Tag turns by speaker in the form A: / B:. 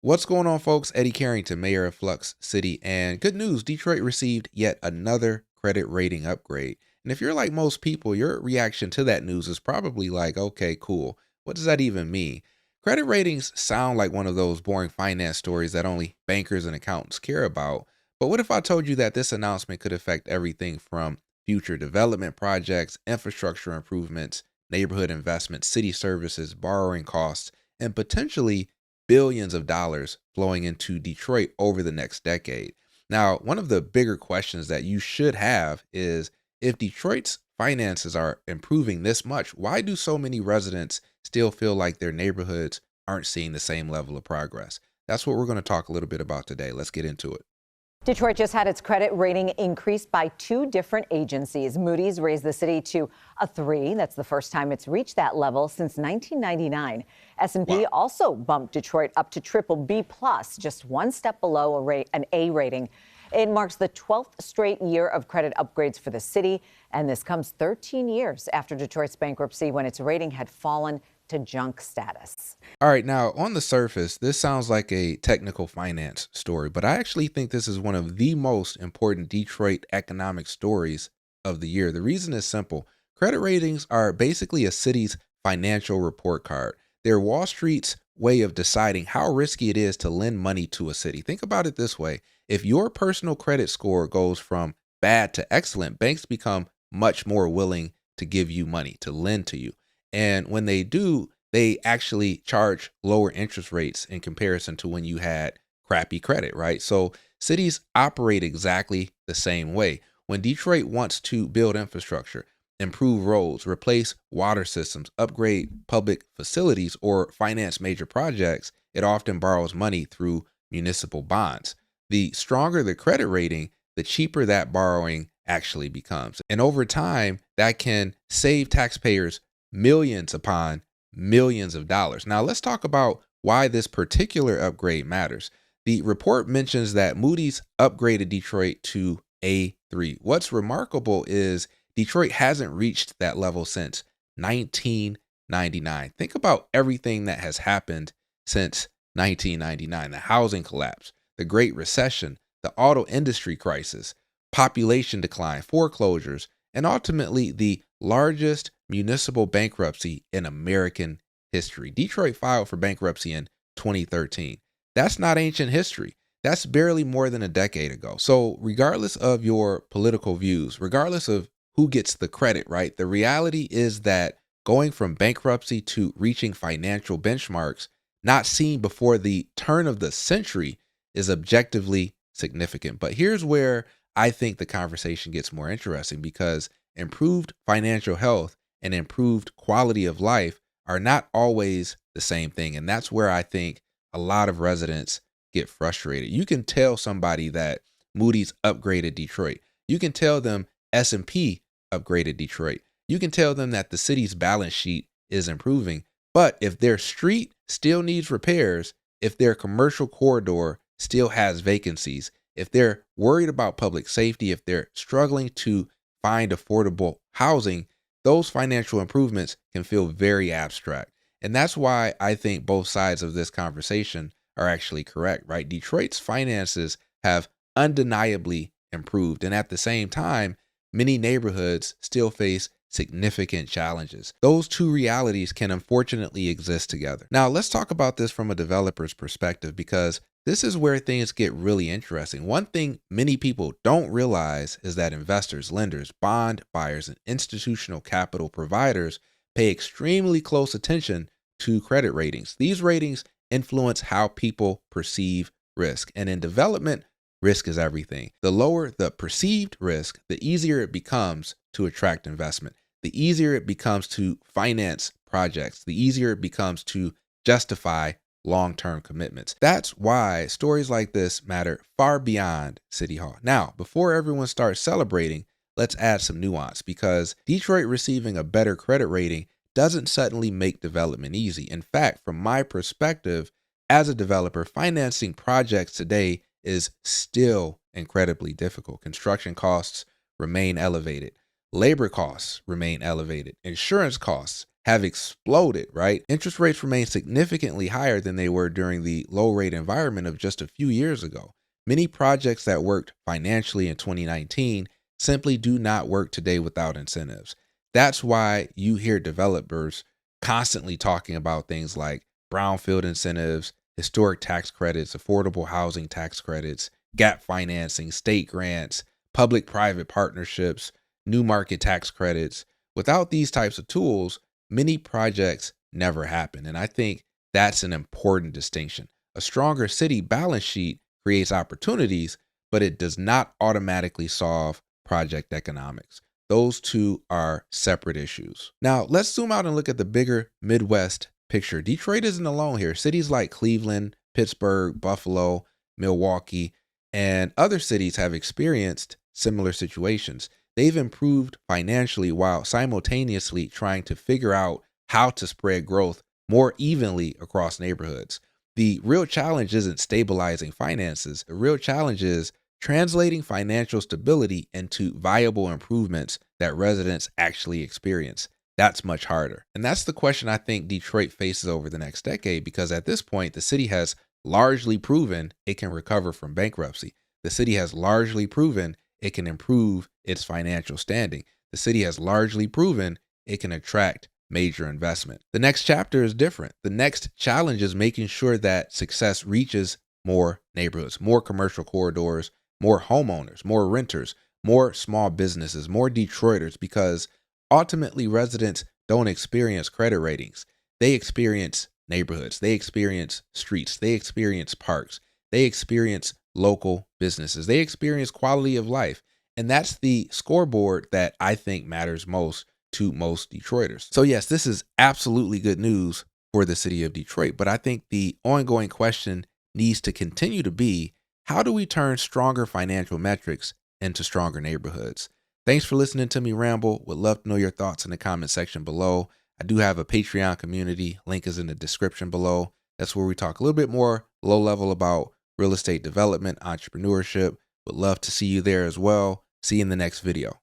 A: What's going on, folks? Eddie Carrington, mayor of Flux City. And good news, Detroit received yet another credit rating upgrade. And if you're like most people, your reaction to that news is probably like, okay, cool. What does that even mean? Credit ratings sound like one of those boring finance stories that only bankers and accountants care about. But what if I told you that this announcement could affect everything from future development projects, infrastructure improvements, neighborhood investments, city services, borrowing costs, and potentially billions of dollars flowing into Detroit over the next decade? Now, one of the bigger questions that you should have is, if Detroit's finances are improving this much, why do so many residents still feel like their neighborhoods aren't seeing the same level of progress? That's what we're going to talk a little bit about today. Let's get into it.
B: Detroit just had its credit rating increased by two different agencies. Moody's raised the city to a 3. That's the first time it's reached that level since 1999. S&P
A: Wow.
B: also bumped Detroit up to triple B plus, just one step below an A rating. It marks the 12th straight year of credit upgrades for the city, and this comes 13 years after Detroit's bankruptcy, when its rating had fallen to junk status.
A: All right, now on the surface, this sounds like a technical finance story, but I actually think this is one of the most important Detroit economic stories of the year. The reason is simple. Credit ratings are basically a city's financial report card. They're Wall Street's way of deciding how risky it is to lend money to a city. Think about it this way. If your personal credit score goes from bad to excellent, banks become much more willing to give you money, to lend to you. And when they do, they actually charge lower interest rates in comparison to when you had crappy credit, right? So cities operate exactly the same way. When Detroit wants to build infrastructure, improve roads, replace water systems, upgrade public facilities, or finance major projects, it often borrows money through municipal bonds. The stronger the credit rating, the cheaper that borrowing actually becomes. And over time, that can save taxpayers millions upon millions of dollars. Now, let's talk about why this particular upgrade matters. The report mentions that Moody's upgraded Detroit to A3. What's remarkable is Detroit hasn't reached that level since 1999. Think about everything that has happened since 1999: the housing collapse, the Great Recession, the auto industry crisis, population decline, foreclosures, and ultimately the largest municipal bankruptcy in American history. Detroit filed for bankruptcy in 2013. That's not ancient history. That's barely more than a decade ago. So, regardless of your political views, regardless of who gets the credit, right? The reality is that going from bankruptcy to reaching financial benchmarks not seen before the turn of the century is objectively significant. But here's where I think the conversation gets more interesting, because improved financial health and improved quality of life are not always the same thing. And that's where I think a lot of residents get frustrated. You can tell somebody that Moody's upgraded Detroit. You can tell them S&P upgraded Detroit. You can tell them that the city's balance sheet is improving. But if their street still needs repairs, if their commercial corridor still has vacancies, if they're worried about public safety, if they're struggling to find affordable housing, those financial improvements can feel very abstract. And that's why I think both sides of this conversation are actually correct, right? Detroit's finances have undeniably improved. And at the same time, many neighborhoods still face significant challenges. Those two realities can unfortunately exist together. Now, let's talk about this from a developer's perspective, because this is where things get really interesting. One thing many people don't realize is that investors, lenders, bond buyers, and institutional capital providers pay extremely close attention to credit ratings. These ratings influence how people perceive risk. And in development, risk is everything. The lower the perceived risk, the easier it becomes to attract investment. The easier it becomes to finance projects. The easier it becomes to justify long-term commitments. That's why stories like this matter far beyond City Hall. Now, before everyone starts celebrating, let's add some nuance, because Detroit receiving a better credit rating doesn't suddenly make development easy. In fact, from my perspective, as a developer, financing projects today is still incredibly difficult. Construction costs remain elevated. Labor costs remain elevated. Insurance costs have exploded, right? Interest rates remain significantly higher than they were during the low rate environment of just a few years ago. Many projects that worked financially in 2019 simply do not work today without incentives. That's why you hear developers constantly talking about things like brownfield incentives, historic tax credits, affordable housing tax credits, gap financing, state grants, public private partnerships, new market tax credits. Without these types of tools, many projects never happen. And I think that's an important distinction. A stronger city balance sheet creates opportunities, but it does not automatically solve project economics. Those two are separate issues. Now, let's zoom out and look at the bigger Midwest picture. Detroit isn't alone here. Cities like Cleveland, Pittsburgh, Buffalo, Milwaukee, and other cities have experienced similar situations. They've improved financially while simultaneously trying to figure out how to spread growth more evenly across neighborhoods. The real challenge isn't stabilizing finances. The real challenge is translating financial stability into viable improvements that residents actually experience. That's much harder. And that's the question I think Detroit faces over the next decade, because at this point, the city has largely proven it can recover from bankruptcy. The city has largely proven it can improve its financial standing. The city has largely proven it can attract major investment. The next chapter is different. The next challenge is making sure that success reaches more neighborhoods, more commercial corridors, more homeowners, more renters, more small businesses, more Detroiters, because ultimately residents don't experience credit ratings. They experience neighborhoods. They experience streets. They experience parks. They experience local businesses. They experience quality of life. And that's the scoreboard that I think matters most to most Detroiters. So yes, this is absolutely good news for the city of Detroit. But I think the ongoing question needs to continue to be, how do we turn stronger financial metrics into stronger neighborhoods? Thanks for listening to me ramble. Would love to know your thoughts in the comment section below. I do have a Patreon community. Link is in the description below. That's where we talk a little bit more low level about real estate development, entrepreneurship. Would love to see you there as well. See you in the next video.